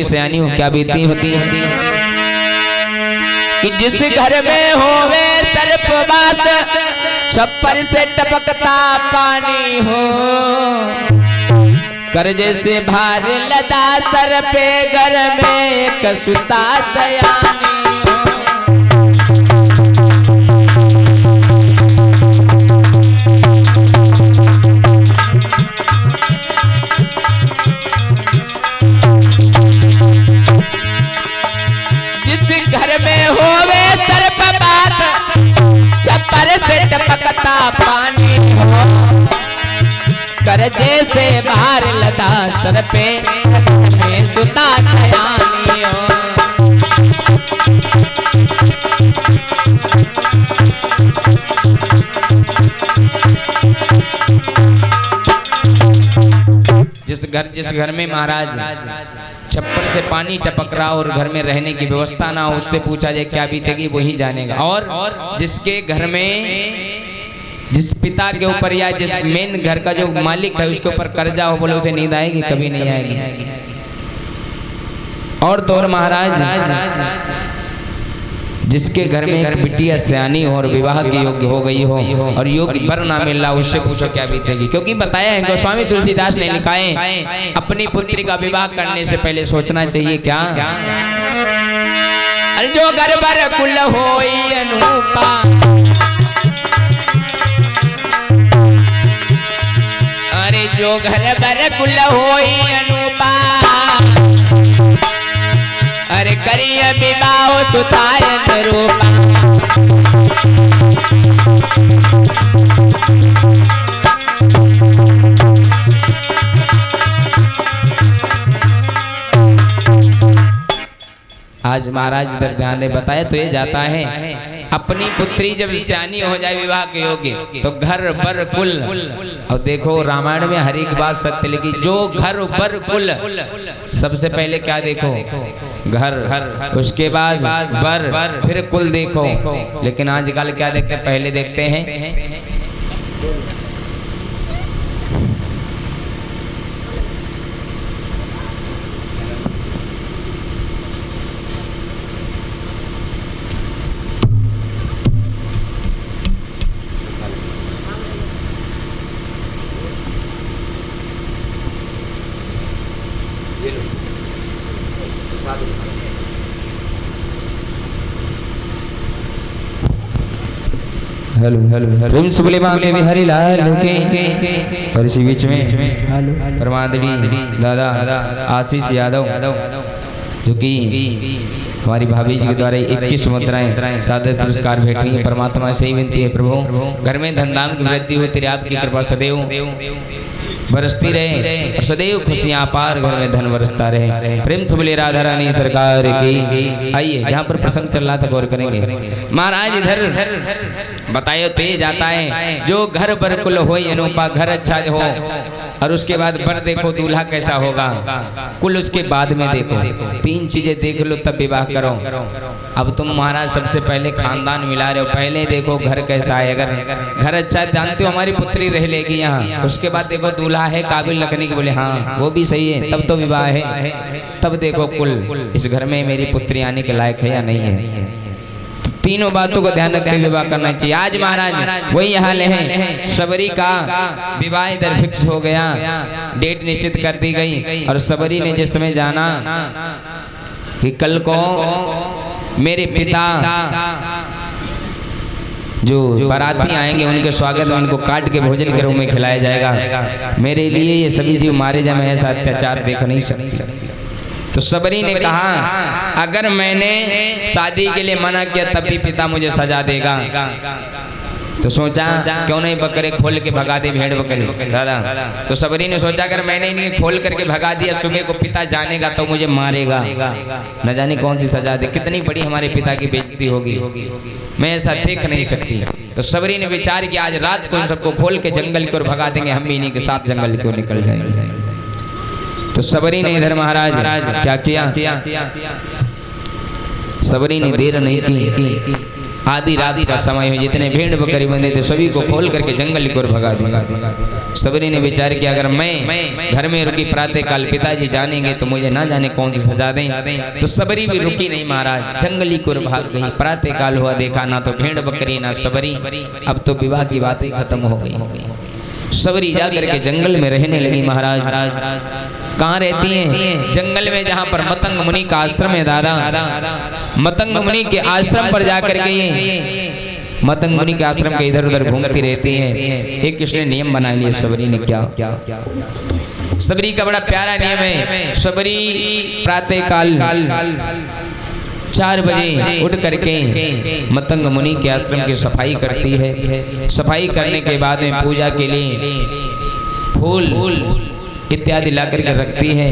सयानी हो क्या बीती होती है कि जिस घर में होवे सर्पवात छप्पर से टपकता पानी हो, कर्जे से भार लदा सर पे घर में एक सुता सयानी टपकता पानी हो, कर्जे से बाहर लदा सर पे में सुता सयानी हो। जिस घर में महाराज छप्पर से पानी टपक रहा और घर में रहने की व्यवस्था ना हो, उससे पूछा जाए क्या बीतेगी वही जानेगा। और जिसके घर में जिस पिता के ऊपर या जिस मेन घर का जो मालिक है उसके ऊपर कर्जा हो, बोले उसे नींद आएगी? कभी नहीं आएगी। और तो और महाराज जिसके घर में एक बिटिया सयानी हो और विवाह के योग्य हो गई हो और योग्य वर ना मिल रहा, उससे पूछो क्या बीतेगी। क्योंकि बताया है गोस्वामी तुलसीदास ने लिखा है अपनी पुत्री का विवाह करने से पहले सोचना चाहिए क्या, अरे जो घर वर कुल होई अनूपा, अरे जो घर वर कुल होई अनूपा, अरे करिए विवाह सुतायन रूपा। आज महाराज इधर ध्यान ने बताया तो ये जाता है अपनी पुत्री जब सयानी हो जाए विवाह के योग्य तो घर बर कुल, और देखो रामायण में हर एक बात सत्य लिखी, जो घर बर कुल सबसे पहले क्या देखो घर, उसके बाद बर, फिर कुल देखो। लेकिन आजकल क्या देखते हैं, पहले देखते हैं हेलो हेलो सुबले मांगे बिहारी लाल के, और इसी बीच में परमादरी दादा आशीष यादव जो कि हमारी भाभी जी के द्वारा 21 मुद्राएं सादर पुरस्कार भेंट हुई। परमात्मा से ही विनती है प्रभु घर में धन धाम की वृद्धि हो, तेरी आपकी कृपा सदैव बरसती रहे और सदैव खुशियां पार घर में धन बरसता रहे। प्रेम से बोले राधा रानी सरकार की। आइए जहाँ पर प्रसंग चल रहा था गौर करेंगे। महाराज इधर बताइए तो ये जाता है जो घर पर कुल हो अनूपा, घर अच्छा हो और उसके बाद बर देखो दूल्हा कैसा होगा, कुल उसके बाद में देखो, तीन चीजें देख लो तब विवाह करो। अब तुम महाराज सबसे पहले खानदान मिला रहे हो, पहले देखो घर कैसा है, अगर घर अच्छा है जानते हो हमारी पुत्री रह लेगी यहाँ, उसके बाद देखो दूल्हा है काबिल रखने के, बोले हाँ वो भी सही है तब तो विवाह है, तब देखो कुल इस घर में मेरी पुत्री आने के लायक है या नहीं है। तीनों बातों को ध्यान रखते विवाह करना चाहिए। आज महाराज वही हाल है, सबरी का विवाह इधर फिक्स हो गया, डेट निश्चित कर दी गई और सबरी ने जिस समय जाना कि कल को मेरे पिता जो बाराती आएंगे उनके स्वागत में इनको काट के भोजन के रूप में खिलाया जाएगा, मेरे लिए ये सभी जीव मारे जाए, मैं ऐसा अत्याचार देख नहीं सकती। तो सबरी ने कहा अगर मैंने शादी के लिए मना किया तब भी पिता मुझे सजा देगा, तो सोचा क्यों नहीं बकरे खोल के भगा दे भेड़ बकरे दादा। तो सबरी ने सोचा अगर मैंने इन्हें खोल करके भगा दिया सुबह को पिता जानेगा तो मुझे मारेगा, न जाने कौन सी सजा दे, कितनी बड़ी हमारे पिता की बेइज्जती होगी, मैं ऐसा देख नहीं सकती। तो सबरी ने विचार किया आज रात को इन सबको खोल के जंगल की ओर भगा देंगे, हम भी इन्हीं के साथ जंगल की ओर निकल जाएंगे। तो सबरी ने इधर महाराज क्या किया, सबरी ने देर नहीं की, आधी रात का समय है, जितने भेड़ बकरी बंधे थे सभी को खोल करके जंगल की ओर भगा दिया। सबरी ने विचार किया अगर मैं घर में रुकी प्रातः काल पिताजी जानेंगे तो मुझे ना जाने कौन सी सजा दें। तो सबरी भी रुकी नहीं महाराज, जंगली की ओर भाग गई। प्रातः काल हुआ, देखा ना तो भेड़ बकरी ना सबरी, अब तो विवाह की बातें खत्म हो गई। सबरी जाकर के जंगल में रहने लगी महाराज। कहाँ रहती हैं? जंगल में, जहाँ पर मतंग मुनि का आश्रम है दादा। मतंग मुनि के आश्रम पर जाकर के ये मतंग मुनि के आश्रम के इधर उधर घूमती रहती हैं। एक कृष्ण ने नियम बना लिया सबरी ने। क्या? सबरी का बड़ा प्यारा नियम है। सबरी प्रातः काल 4 बजे उठ करके मतंग मुनि के आश्रम की सफाई करती है। सफाई करने के बाद में पूजा के लिए फूल इत्यादि ला करके रखती है।